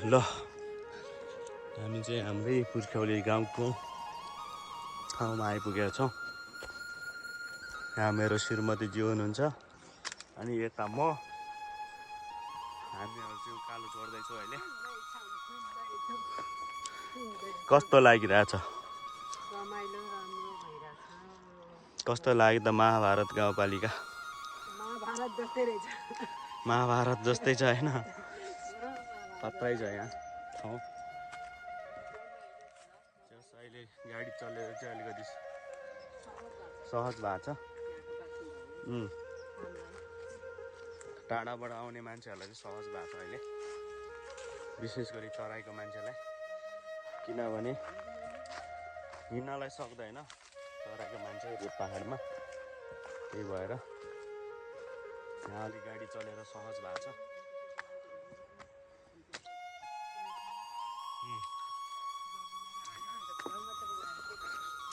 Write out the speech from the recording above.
ल हामी चाहिँ हाम्रै पुर्ख्यौली गाउँको ठाउँमा आइपुगेका छौँ। यहाँ मेरो श्रीमतीजी हुनुहुन्छ अनि यता म हामीहरू चाहिँ उकालो चढ्दैछौँ अहिले। कस्तो लागिरहेछ? रमाइलो राम्रो भइरहेछ। कस्तो लाग्यो त महाभारत गाउँपालिका? महाभारत जस्तै रहेछ। महाभारत जस्तै छ होइन? खत्रै छ यहाँ ठाउँ। अहिले गाडी चलेर चाहिँ अलिकति सहज भएको छ। टाढाबाट आउने मान्छेहरूलाई चाहिँ सहज भएको छ अहिले, विशेष गरी तराईको मान्छेलाई, किनभने हिँड्नलाई सक्दैन तराईको मान्छेहरू पाहाडमा। त्यही भएर यहाँ अलिक गाडी चलेर सहज भएको छ।